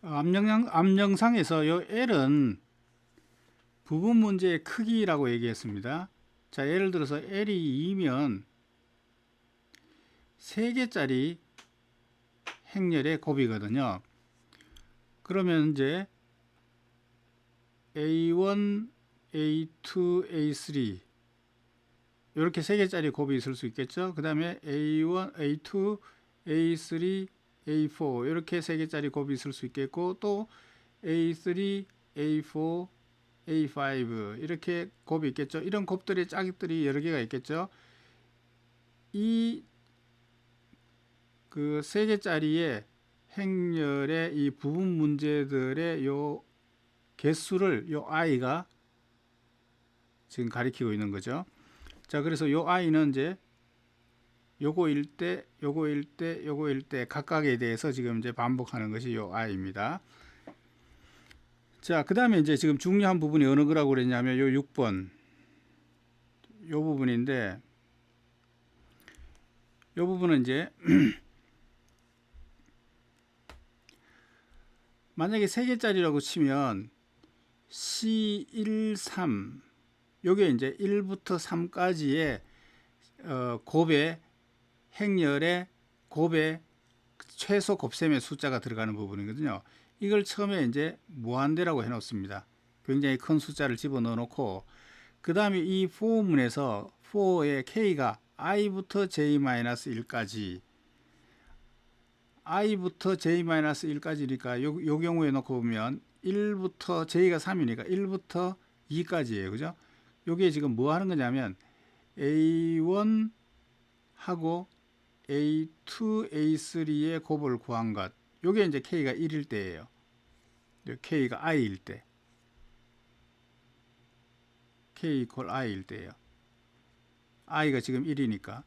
앞영상에서 요 L은 부분 문제의 크기라고 얘기했습니다. 자, 예를 들어서 L이 2면 3개짜리 행렬의 곱이거든요. 그러면 이제 A1, A2, A3 이렇게 3개짜리 곱이 있을 수 있겠죠. 그 다음에 A1, A2, A3, A4 이렇게 3개짜리 곱이 있을 수 있겠고, 또 A3, A4, A5 이렇게 곱이 있겠죠. 이런 곱들의 짝들이 여러 개가 있겠죠. 이 그 3개짜리의 행렬의 이 부분 문제들의 요 개수를 요 i가 지금 가리키고 있는 거죠. 자, 그래서 요 i는 이제 요거일 때, 요거일 때, 요거일 때 각각에 대해서 지금 이제 반복하는 것이 요 i입니다. 자, 그 다음에 이제 지금 중요한 부분이 어느 거라고 그랬냐면 요 6번 요 부분인데, 요 부분은 이제 만약에 3개짜리라고 치면 C1, 3 요게 이제 1부터 3까지의 곱의 행렬의 곱의 최소 곱셈의 숫자가 들어가는 부분이거든요. 이걸 처음에 이제 무한대라고 해 놓습니다. 굉장히 큰 숫자를 집어넣어 놓고, 그 다음에 이 포문에서 for의 k가 i부터 j-1까지 i부터 j-1까지니까 요 경우에 놓고 보면 1부터 j가 3이니까 1부터 2까지예요. 그죠? 요게 지금 뭐 하는 거냐면 a1 하고 A2, A3의 곱을 구한 것. 요게 이제 K가 1일 때예요. K가 I일 때. K 이퀄 I일 때예요. I가 지금 1이니까.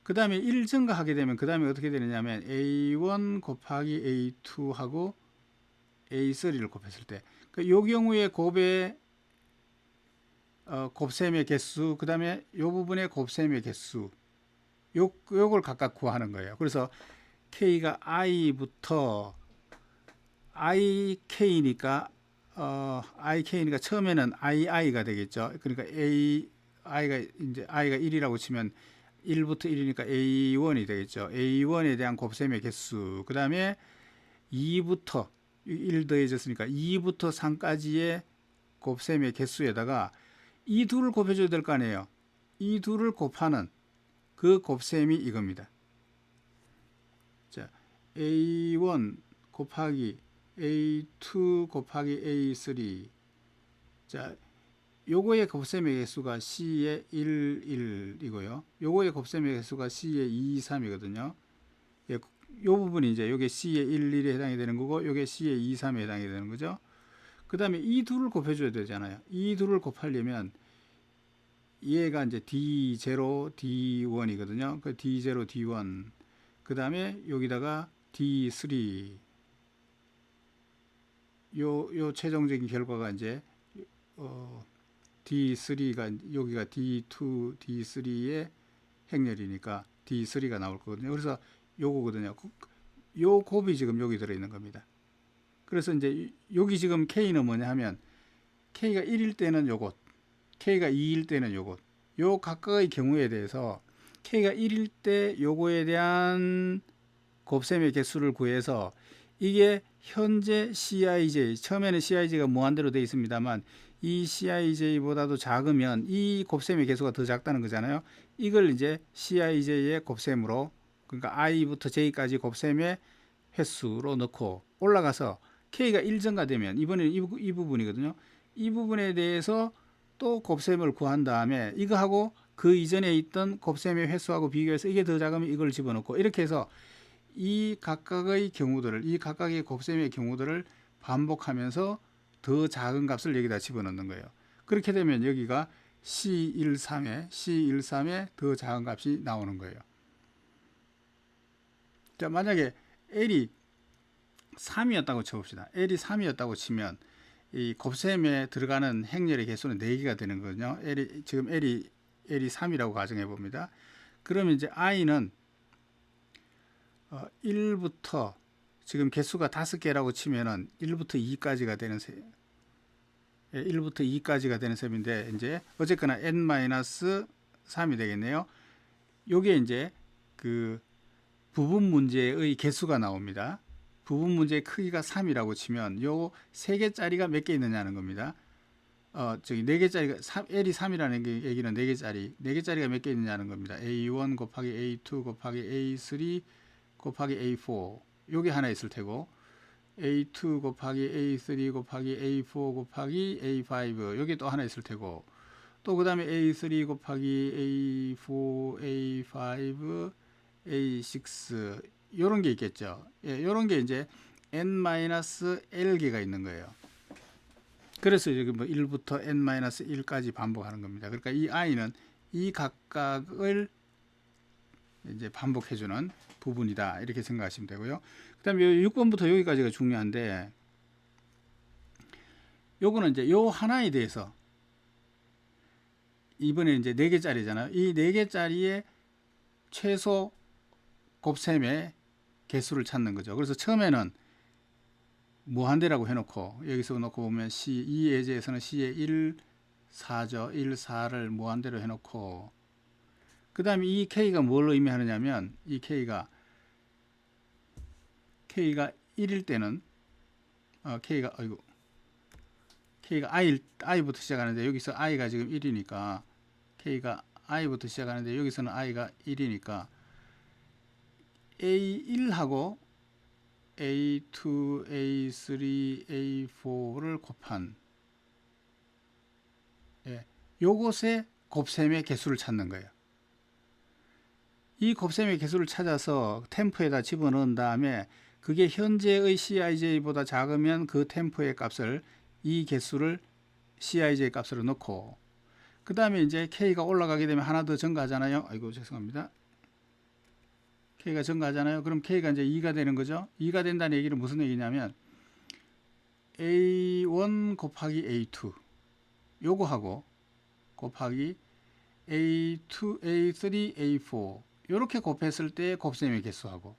그 다음에 1 증가하게 되면 그 다음에 어떻게 되느냐면 A1 곱하기 A2 하고 A3를 곱했을 때. 요 경우에 곱의 곱셈의 개수, 그 다음에 요 부분의 곱셈의 개수. 요걸 각각 구하는 거예요. 그래서 K가 I부터 IK니까 처음에는 II가 되겠죠. 그러니까 I가 1이라고 치면 1부터 1이니까 A1이 되겠죠. A1에 대한 곱셈의 개수. 그다음에 2부터 1 더해졌으니까 2부터 3까지의 곱셈의 개수에다가 이 둘을 곱해줘야 될 거 아니에요. 이 둘을 곱하는 그 곱셈이 이겁니다. 자, A1 곱하기 A2 곱하기 A3. 자, 요거의 곱셈의 개수가 C의 1, 1이고요. 요거의 곱셈의 개수가 C의 2, 3이거든요. 예, 요 부분이 이제 요게 C의 1, 1에 해당이 되는 거고, 요게 C의 2, 3에 해당이 되는 거죠. 그 다음에 이 둘을 곱해줘야 되잖아요. 이 둘을 곱하려면 얘가 이제 D0, D1이거든요. 그 D0, D1. 그 다음에 여기다가 D3. 요 최종적인 결과가 이제 D3가 여기가 D2, D3의 행렬이니까 D3가 나올 거거든요. 그래서 요거거든요. 요 곱이 지금 여기 들어 있는 겁니다. 그래서 이제 여기 지금 K는 뭐냐 하면 K가 1일 때는 요것, K가 2일 때는 요것. 요 각각의 경우에 대해서 K가 1일 때 요거에 대한 곱셈의 개수를 구해서, 이게 현재 CIJ, 처음에는 CIJ가 무한대로 되어 있습니다만 이 CIJ보다도 작으면 이 곱셈의 개수가 더 작다는 거잖아요. 이걸 이제 CIJ의 곱셈으로, 그러니까 I부터 J까지 곱셈의 횟수로 넣고 올라가서 K가 1 증가되면, 이번에는 이 부분이거든요. 이 부분에 대해서 또 곱셈을 구한 다음에 이거하고 그 이전에 있던 곱셈의 횟수하고 비교해서 이게 더 작으면 이걸 집어넣고, 이렇게 해서 이 각각의 경우들을, 이 각각의 곱셈의 경우들을 반복하면서 더 작은 값을 여기다 집어넣는 거예요. 그렇게 되면 여기가 C13에 더 작은 값이 나오는 거예요. 자, 만약에 L이 3이었다고 쳐봅시다. L이 3이었다고 치면 이 곱셈에 들어가는 행렬의 개수는 4개가 되는 거거든요. 지금 L이 3이라고 가정해 봅니다. 그러면 이제 I는 1부터 지금 개수가 5개라고 치면은 1부터 2까지가 되는 셈. 1부터 2까지가 되는 셈인데 이제 어쨌거나 n-3이 되겠네요. 요게 이제 그 부분 문제의 개수가 나옵니다. 부분 문제의 크기가 3이라고 치면 요 3개짜리가 몇 개 있느냐는 겁니다. 저기 4개짜리가 L이 3이라는 얘기는 4개짜리가 몇 개 있느냐는 겁니다. A1 곱하기 A2 곱하기 A3 곱하기 A4 요게 하나 있을 테고 A2 곱하기 A3 곱하기 A4 곱하기 A5 요게 또 하나 있을 테고 또 그 다음에 A3 곱하기 A4 A5 A6 요런 게 있겠죠. 예, 요런 게 이제 n-l개가 있는 거예요. 그래서 여기 뭐 1부터 n-1까지 반복하는 겁니다. 그러니까 이 i는 이 각각을 이제 반복해주는 부분이다. 이렇게 생각하시면 되고요. 그 다음에 6번부터 여기까지가 중요한데, 요거는 이제 요 하나에 대해서, 이번에 이제 4개짜리잖아요. 이 4개짜리의 최소 곱셈의 개수를 찾는 거죠. 그래서 처음에는 무한대라고 해놓고, 여기서 놓고 보면 이 예제에서는 C의 1, 4죠. 1, 4를 무한대로 해놓고, 그 다음에 이 K가 뭘 의미하느냐면, 이 K가 1일 때는, K가 I부터 시작하는데, 여기서 I가 지금 1이니까, K가 I부터 시작하는데, 여기서는 I가 1이니까, A1하고 A2, A3, A4를 곱한, 요것의 곱셈의 개수를 찾는 거예요. 이 곱셈의 개수를 찾아서 템포에다 집어넣은 다음에 그게 현재의 CIJ보다 작으면 그 템포의 값을 이 개수를 CIJ 값으로 넣고 그 다음에 이제 K가 올라가게 되면 하나 더 증가하잖아요. 아이고 죄송합니다. K가 증가하잖아요. 그럼 K가 이제 2가 되는 거죠. 2가 된다는 얘기는 무슨 얘기냐면 A1 곱하기 A2 요거하고 곱하기 A2, A3, A4 이렇게 곱했을 때 곱셈의 개수하고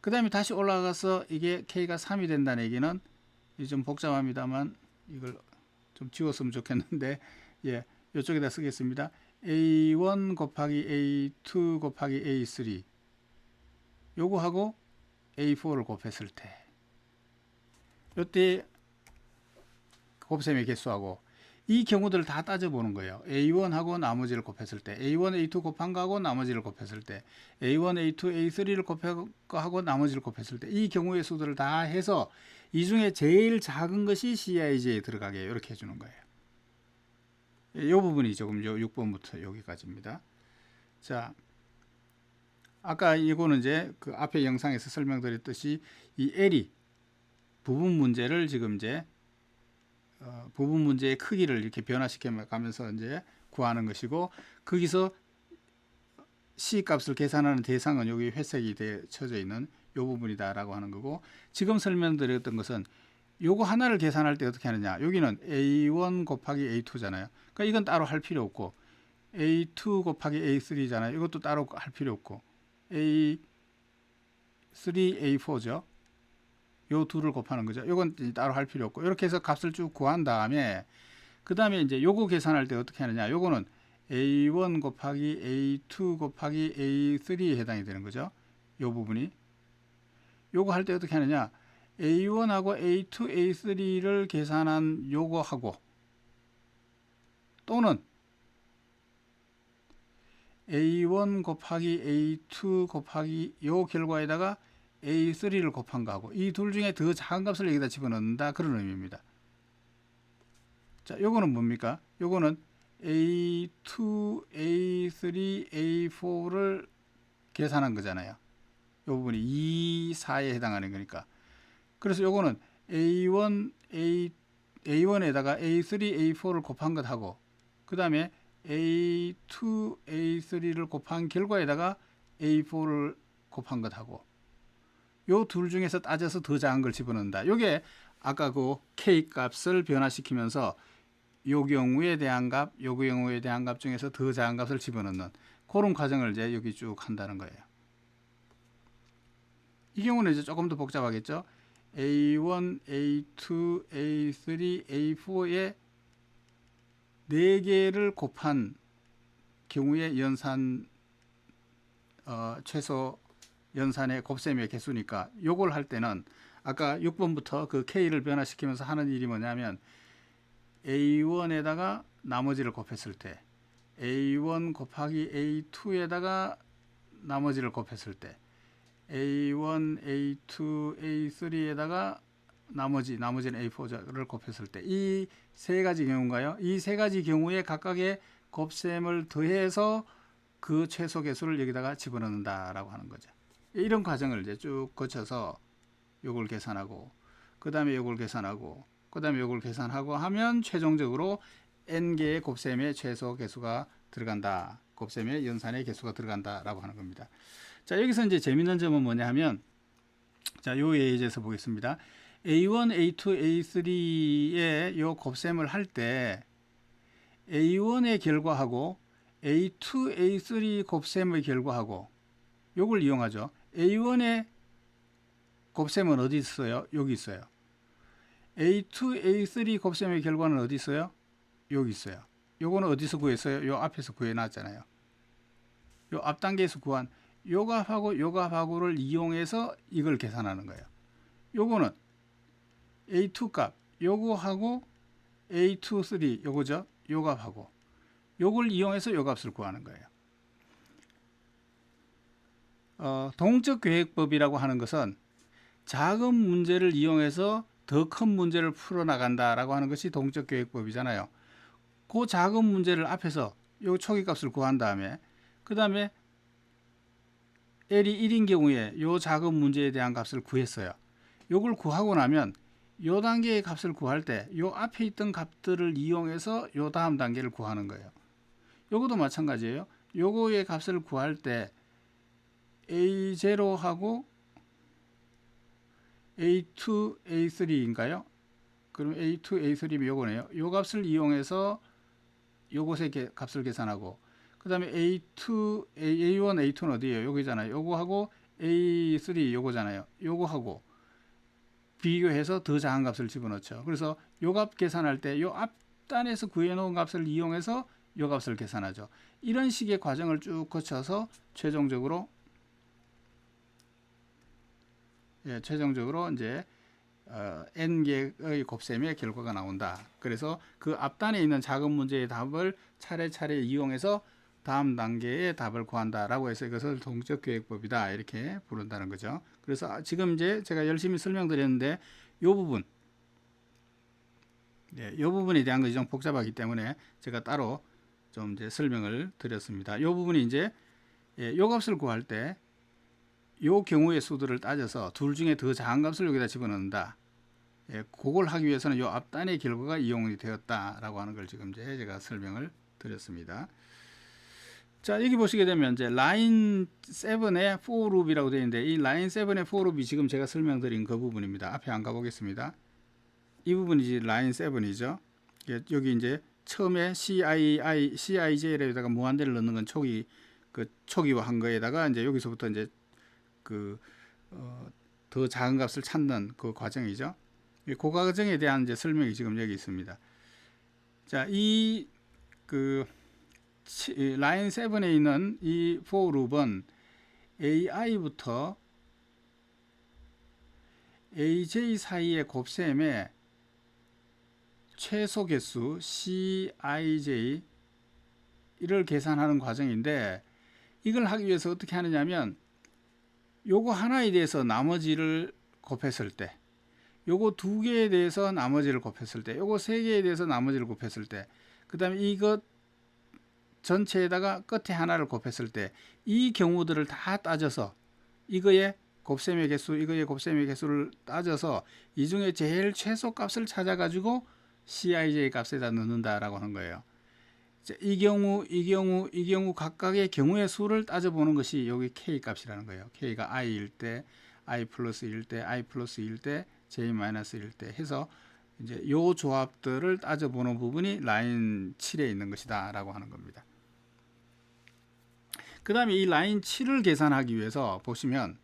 그 다음에 다시 올라가서 이게 K가 3이 된다는 얘기는 좀 복잡합니다만 이걸 좀 지웠으면 좋겠는데 예, 이쪽에다 쓰겠습니다. A1 곱하기 A2 곱하기 A3 요거하고 A4를 곱했을 때 이때 곱셈의 개수하고 이 경우들을 다 따져보는 거예요. A1하고 나머지를 곱했을 때 A1, A2 곱한 거하고 나머지를 곱했을 때 A1, A2, A3를 곱한 거하고 나머지를 곱했을 때 이 경우의 수들을 다 해서 이 중에 제일 작은 것이 CIJ에 들어가게 이렇게 해주는 거예요. 이 부분이 조금 6번부터 여기까지입니다. 자, 아까 이거는 이제 그 앞에 영상에서 설명드렸듯이 이 L이 부분 문제를 지금 이제 부분 문제의 크기를 이렇게 변화시켜 가면서 이제 구하는 것이고 거기서 C 값을 계산하는 대상은 여기 회색이 쳐져 있는 이 부분이다라고 하는 거고 지금 설명드렸던 것은 요거 하나를 계산할 때 어떻게 하느냐 여기는 A1 곱하기 A2잖아요. 그러니까 이건 따로 할 필요 없고 A2 곱하기 A3잖아요. 이것도 따로 할 필요 없고 A3, A4죠. 요 둘을 곱하는 거죠. 요건 따로 할 필요 없고 이렇게 해서 값을 쭉 구한 다음에 그 다음에 이제 요거 계산할 때 어떻게 하느냐 요거는 A1 곱하기 A2 곱하기 A3에 해당이 되는 거죠. 요 부분이 요거 할 때 어떻게 하느냐 A1하고 A2, A3를 계산한 요거 하고 또는 A1 곱하기 A2 곱하기 요 결과에다가 A3를 곱한 거하고 이 둘 중에 더 작은 값을 여기다 집어넣는다 그런 의미입니다. 자, 요거는 뭡니까? 요거는 A2, A3, A4를 계산한 거잖아요. 요 부분이 2, 4에 해당하는 거니까. 그래서 요거는 A1, A1에다가 A3, A4를 곱한 것하고 그 다음에 A2, A3를 곱한 결과에다가 A4를 곱한 것하고 요 둘 중에서 따져서 더 작은 걸 집어넣는다. 요게 아까 그 K 값을 변화시키면서 요 경우에 대한 값, 요 경우에 대한 값 중에서 더 작은 값을 집어넣는 그런 과정을 이제 여기 쭉 한다는 거예요. 이 경우는 이제 조금 더 복잡하겠죠. A1, A2, A3, A4의 4개를 곱한 경우의 연산 최소 연산의 곱셈의 개수니까 요걸 할 때는 아까 6번부터 그 K를 변화시키면서 하는 일이 뭐냐면 A1에다가 나머지를 곱했을 때 A1 곱하기 A2에다가 나머지를 곱했을 때 A1, A2, A3에다가 나머지는 A4를 곱했을 때 이 세 가지 경우인가요? 이 세 가지 경우에 각각의 곱셈을 더해서 그 최소 개수를 여기다가 집어넣는다라고 하는 거죠. 이런 과정을 이제 쭉 거쳐서 요걸 계산하고 그 다음에 요걸 계산하고 그 다음에 요걸 계산하고 하면 최종적으로 n개의 곱셈의 최소 개수가 들어간다. 곱셈의 연산의 개수가 들어간다라고 하는 겁니다. 자, 여기서 이제 재밌는 점은 뭐냐 하면 자, 요 예제에서 보겠습니다. A1, A2, A3의 요 곱셈을 할 때 A1의 결과하고 A2, A3 곱셈의 결과하고 요걸 이용하죠. A1의 곱셈은 어디 있어요? 여기 있어요. A2, A3 곱셈의 결과는 어디 있어요? 여기 있어요. 요거는 어디서 구했어요? 요 앞에서 구해놨잖아요. 요 앞 단계에서 구한 요 값하고 요 값하고를 이용해서 이걸 계산하는 거예요. 요거는 A2 값 요거하고 A2, 3 요거죠. 요 값하고 요걸 이용해서 요 값을 구하는 거예요. 동적 계획법이라고 하는 것은 작은 문제를 이용해서 더 큰 문제를 풀어나간다라고 하는 것이 동적 계획법이잖아요. 그 작은 문제를 앞에서 요 초기 값을 구한 다음에 그 다음에 L이 1인 경우에 요 작은 문제에 대한 값을 구했어요. 요걸 구하고 나면 요 단계의 값을 구할 때 요 앞에 있던 값들을 이용해서 요 다음 단계를 구하는 거예요. 요것도 마찬가지예요. 요거의 값을 구할 때 A0하고 A2, A3인가요? 그럼 A2, A3면 요거네요. 요 값을 이용해서 요것의 값을 계산하고 그 다음에 A2, A1, A2는 어디예요? 여기잖아요. 요거하고 A3 요거잖아요. 요거하고 비교해서 더 작은 값을 집어넣죠. 그래서 요 값 계산할 때 요 앞단에서 구해놓은 값을 이용해서 요 값을 계산하죠. 이런 식의 과정을 쭉 거쳐서 최종적으로 이제 n개의 곱셈의 결과가 나온다. 그래서 그 앞단에 있는 작은 문제의 답을 차례차례 이용해서 다음 단계의 답을 구한다라고 해서 이것을 동적 계획법이다 이렇게 부른다는 거죠. 그래서 지금 이제 제가 열심히 설명드렸는데 이 부분, 이 부분에 대한 것이 좀 복잡하기 때문에 제가 따로 좀 이제 설명을 드렸습니다. 이 부분이 이제 요 값을 구할 때 요 경우의 수들을 따져서 둘 중에 더 작은 값을 여기다 집어넣는다. 그걸 하기 위해서는 요 앞단의 결과가 이용이 되었다라고 하는 걸 지금 이제 제가 설명을 드렸습니다. 자, 여기 보시게 되면 이제 라인 7의 for loop이라고 되어 있는데 이 라인 7의 for loop이 지금 제가 설명드린 그 부분입니다. 앞에 안 가보겠습니다. 이 부분이 이제 라인 7이죠. 여기 이제 처음에 CIJ에다가 무한대를 넣는 건 초기화한 거에다가 이제 여기서부터 이제 더 작은 값을 찾는 그 과정이죠. 그 과정에 대한 이제 설명이 지금 여기 있습니다. 자, 라인 7에 있는 이 for loop은 AI부터 AJ 사이의 곱셈의 최소 개수 CIJ 이를 계산하는 과정인데 이걸 하기 위해서 어떻게 하느냐면 요거 하나에 대해서 나머지를 곱했을 때 요거 두 개에 대해서 나머지를 곱했을 때 요거 세 개에 대해서 나머지를 곱했을 때 그 다음에 이것 전체에다가 끝에 하나를 곱했을 때 이 경우들을 다 따져서 이거의 곱셈의 개수 이거의 곱셈의 개수를 따져서 이 중에 제일 최소 값을 찾아 가지고 CIJ 값에다 넣는다라고 하는 거예요. 이 경우 각각의 경우의 수를 따져보는 것이 여기 K 값이라는 거예요. K가 I일 때, I 플러스 1일 때, I 플러스 1일 때, J 마이너스 1일 때 해서 이제 요 조합들을 따져보는 부분이 라인 7에 있는 것이다 라고 하는 겁니다. 그 다음에 이 라인 7을 계산하기 위해서 보시면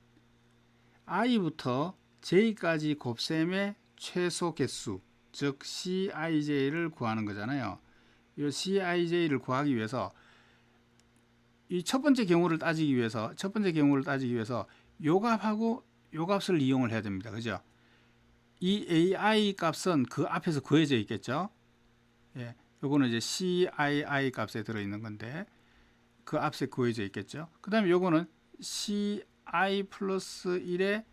i부터 j까지 곱셈의 최소 개수, 즉 Cij를 구하는 거잖아요. 이 Cij를 구하기 위해서 이 첫 번째 경우를 따지기 위해서 요 값하고 요 값을 이용을 해야 됩니다. 그죠? 이 AI 값은 그 앞에서 구해져 있겠죠. 예, 요거는 이제 CII 값에 들어 있는 건데 그 앞에 구해져 있겠죠. 그 다음에 요거는 CI 플러스 1의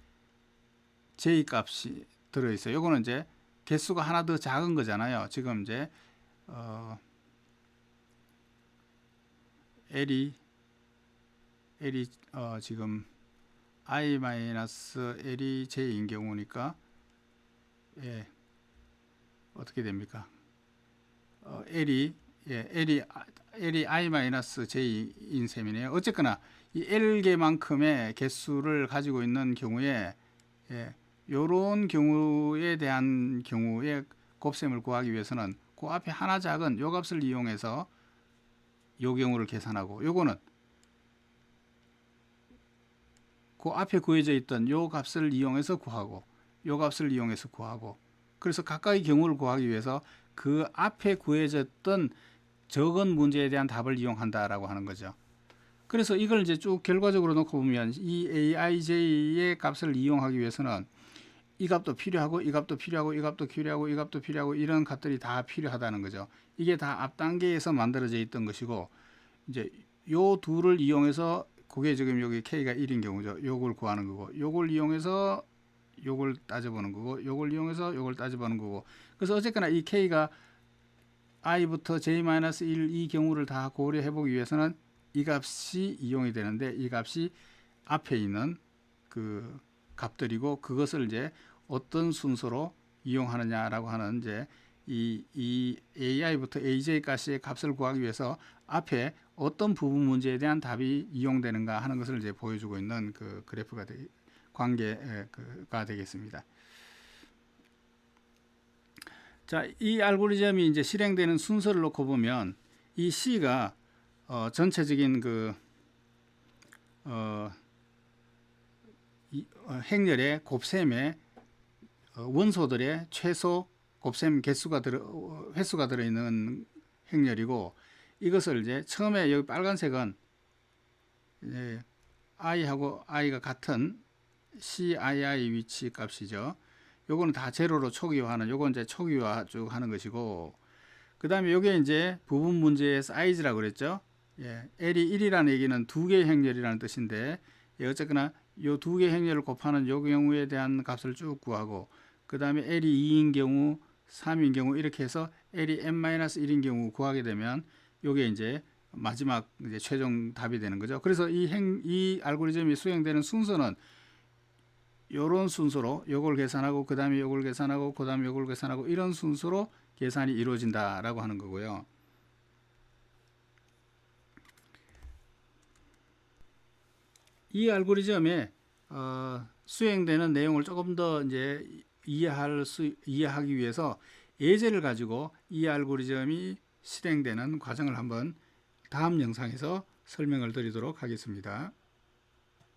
J 값이 들어 있어요. 요거는 이제 개수가 하나 더 작은 거잖아요. 지금 이제 L이 지금 I-L이 J인 경우니까 예, 어떻게 됩니까? L이 I-J인 셈이네요. 어쨌거나 이 L개만큼의 개수를 가지고 있는 경우에 요런 경우에 대한 경우에 곱셈을 구하기 위해서는 그 앞에 하나 작은 요 값을 이용해서 요 경우를 계산하고 요거는 그 앞에 구해져 있던 요 값을 이용해서 구하고 요 값을 이용해서 구하고 그래서 각각의 경우를 구하기 위해서 그 앞에 구해졌던 적은 문제에 대한 답을 이용한다라고 하는 거죠. 그래서 이걸 이제 쭉 결과적으로 놓고 보면 이 aij의 값을 이용하기 위해서는 이 값도 필요하고 이 값도 필요하고 이 값도 필요하고 이 값도 필요하고 이런 값들이 다 필요하다는 거죠. 이게 다 앞 단계에서 만들어져 있던 것이고 이제 요 둘을 이용해서 그게 지금 여기 k가 1인 경우죠. 요걸 구하는 거고 요걸 이용해서 요걸 따져보는 거고 요걸 이용해서 요걸 따져보는 거고 그래서 어쨌거나 이 k가 i부터 j-1 이 경우를 다 고려해 보기 위해서는 이 값이 이용이 되는데 이 값이 앞에 있는 그 값들이고 그것을 이제 어떤 순서로 이용하느냐라고 하는 이제 이 ai부터 aj까지의 값을 구하기 위해서 앞에 어떤 부분 문제에 대한 답이 이용되는가 하는 것을 이제 보여주고 있는 그 그래프가 관계가 되겠습니다. 자, 이 알고리즘이 이제 실행되는 순서를 놓고 보면 이 C가 전체적인 그 행렬의 곱셈의 원소들의 최소 곱셈 횟수가 들어있는 행렬이고 이것을 이제 처음에 여기 빨간색은 이제 i하고 i가 같은 CII 위치 값이죠. 요거는 다 제로로 초기화하는 요건 이제 초기화 쭉 하는 것이고 그 다음에 요게 이제 부분 문제의 사이즈라고 그랬죠. 예, L이 1이라는 얘기는 두 개의 행렬이라는 뜻인데 예, 어쨌거나 요 두 개의 행렬을 곱하는 요 경우에 대한 값을 쭉 구하고 그 다음에 L이 2인 경우 3인 경우 이렇게 해서 L이 n-1인 경우 구하게 되면 요게 이제 마지막 이제 최종 답이 되는 거죠. 그래서 이 알고리즘이 수행되는 순서는 요런 순서로 요걸 계산하고 그 다음에 요걸 계산하고 그 다음에 요걸 계산하고 이런 순서로 계산이 이루어진다라고 하는 거고요. 이 알고리즘에 수행되는 내용을 조금 더 이제 이해하기 위해서 예제를 가지고 이 알고리즘이 실행되는 과정을 한번 다음 영상에서 설명을 드리도록 하겠습니다.